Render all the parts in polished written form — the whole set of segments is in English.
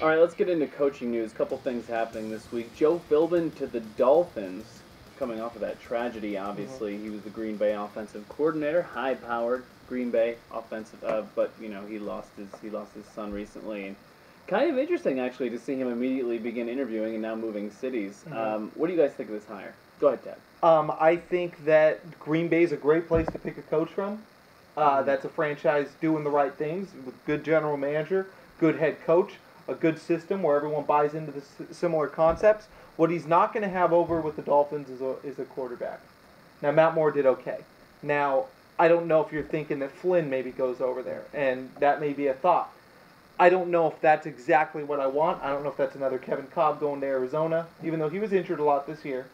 All right, let's get into coaching news. A couple things happening this week. Joe Philbin to the Dolphins, coming off of that tragedy, obviously. He was the Green Bay offensive coordinator, high-powered Green Bay offensive, but, you know, he lost his son recently. And kind of interesting, actually, to see him immediately begin interviewing and now moving cities. What do you guys think of this hire? Go ahead, Ted. I think that Green Bay is a great place to pick a coach from. That's a franchise doing the right things with good general manager, good head coach, a good system where everyone buys into the similar concepts. What he's not going to have over with the Dolphins is a quarterback. Now, Matt Moore did okay. Now, I don't know if you're thinking that Flynn maybe goes over there, and that may be a thought. I don't know if that's exactly what I want. I don't know if that's another Kevin Cobb going to Arizona, even though he was injured a lot this year.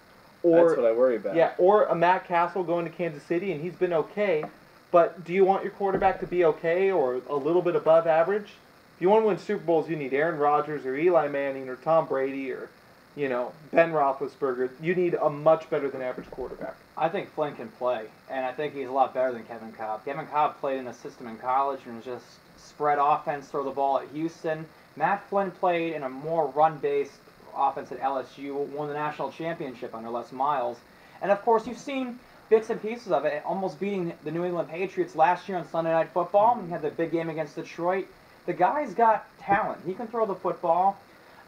Or, that's what I worry about. Yeah, or a Matt Castle going to Kansas City, and he's been okay. But do you want your quarterback to be okay or a little bit above average? If you want to win Super Bowls, you need Aaron Rodgers or Eli Manning or Tom Brady or, you know, Ben Roethlisberger. You need a much better than average quarterback. I think Flynn can play, and I think he's a lot better than Kevin Cobb. Kevin Cobb played in a system in college and was just spread offense, throw the ball at Houston. Matt Flynn played in a more run-based offense at LSU, won the national championship under Les Miles. And, of course, you've seen bits and pieces of it, almost beating the New England Patriots last year on Sunday Night Football. He had the big game against Detroit. The guy's got talent. He can throw the football.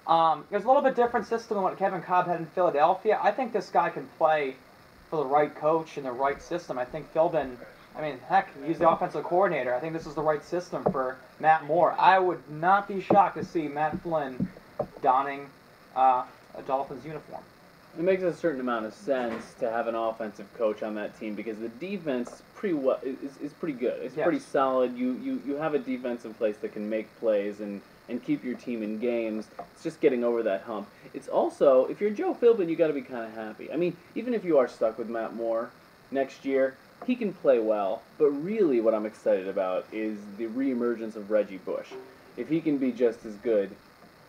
There's a little bit different system than what Kevin Cobb had in Philadelphia. I think this guy can play for the right coach and the right system. I think Philbin, heck, he's the offensive coordinator. I think this is the right system for Matt Moore. I would not be shocked to see Matt Flynn donning a Dolphins uniform. It makes a certain amount of sense to have an offensive coach on that team because the defense is pretty good. It's pretty solid. You have a defense in place that can make plays and keep your team in games. It's just getting over that hump. It's also, if you're Joe Philbin, you got to be kind of happy. I mean, even if you are stuck with Matt Moore next year, he can play well. But really what I'm excited about is the reemergence of Reggie Bush. If he can be just as good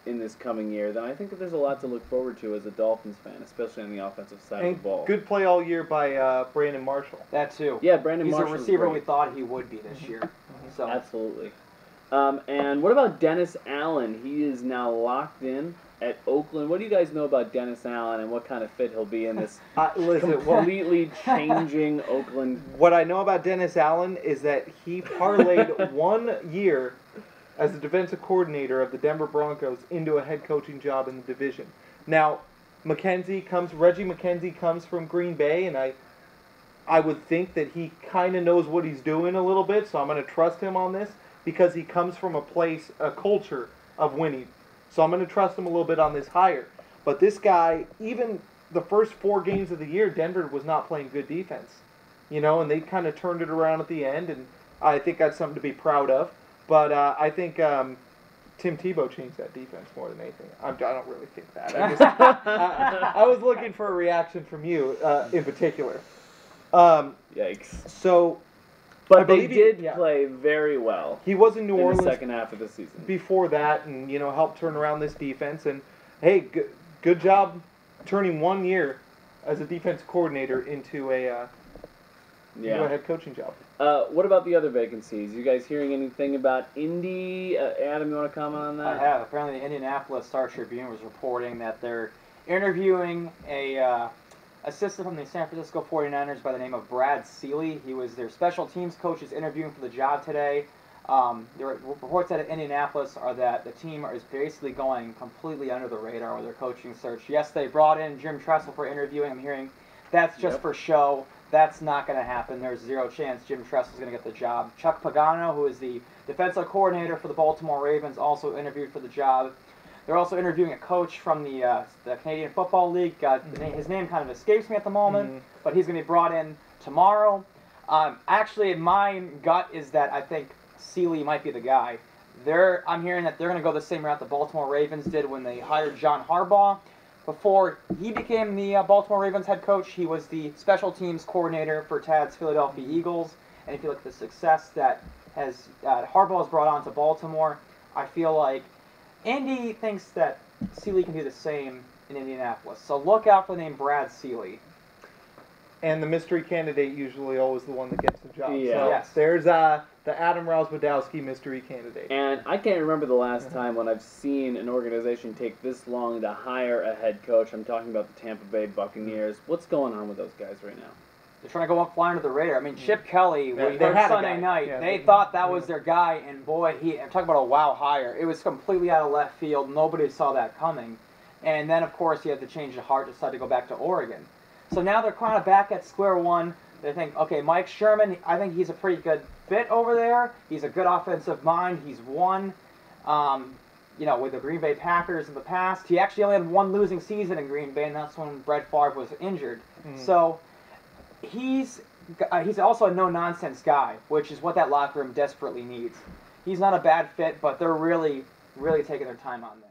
in this coming year, then I think that there's a lot to look forward to as a Dolphins fan, especially on the offensive side of the ball. Good play all year by Brandon Marshall. That too. Yeah, Brandon Marshall. He's a receiver we thought he would be this year. So absolutely. And what about Dennis Allen? He is now locked in at Oakland. What do you guys know about Dennis Allen and what kind of fit he'll be in this completely changing Oakland? What I know about Dennis Allen is that he parlayed 1 year as the defensive coordinator of the Denver Broncos into a head coaching job in the division. Now, Reggie McKenzie comes from Green Bay, and I would think that he kind of knows what he's doing a little bit, so I'm going to trust him on this because he comes from a culture of winning. So I'm going to trust him a little bit on this hire. But this guy, even the first 4 games of the year, Denver was not playing good defense. You know, and they kind of turned it around at the end, and I think that's something to be proud of. But I think Tim Tebow changed that defense more than anything. I don't really think that. I was looking for a reaction from you in particular. Yikes. So, but they did play very well. He was in New Orleans the second half of the season. Before that, and helped turn around this defense. And hey, good job turning 1 year as a defense coordinator into a head coaching job. What about the other vacancies? You guys hearing anything about Indy? Adam, you want to comment on that? I have. Apparently the Indianapolis Star-Tribune was reporting that they're interviewing a assistant from the San Francisco 49ers by the name of Brad Seeley. He was their special teams coach, is interviewing for the job today. The reports out of Indianapolis are that the team is basically going completely under the radar with their coaching search. Yes, they brought in Jim Tressel for interviewing. I'm hearing that's just for show. That's not going to happen. There's zero chance Jim Tressel is going to get the job. Chuck Pagano, who is the defensive coordinator for the Baltimore Ravens, also interviewed for the job. They're also interviewing a coach from the Canadian Football League. His name kind of escapes me at the moment, but he's going to be brought in tomorrow. Actually, my gut is that I think Seeley might be the guy. I'm hearing that they're going to go the same route the Baltimore Ravens did when they hired John Harbaugh. Before he became the Baltimore Ravens head coach, he was the special teams coordinator for Tad's Philadelphia Eagles. And if you look at the success that Harbaugh has brought on to Baltimore, I feel like Indy thinks that Seeley can do the same in Indianapolis. So look out for the name Brad Seeley. And the mystery candidate usually always the one that gets the job. Yeah. So yes. the Adam Rozwadowski mystery candidate. And I can't remember the last time when I've seen an organization take this long to hire a head coach. I'm talking about the Tampa Bay Buccaneers. What's going on with those guys right now? They're trying to go fly under the radar. I mean, Chip Kelly, when they had a Sunday guy. night, Yeah, they thought that was their guy, and boy, I'm talking about a wow hire. It was completely out of left field. Nobody saw that coming. And then, of course, he had to change his heart, decided to go back to Oregon. So now they're kind of back at square one. They think, okay, Mike Sherman, I think he's a pretty good fit over there. He's a good offensive mind. He's won, with the Green Bay Packers in the past. He actually only had one losing season in Green Bay, and that's when Brett Favre was injured. So he's also a no-nonsense guy, which is what that locker room desperately needs. He's not a bad fit, but they're really, really taking their time on this.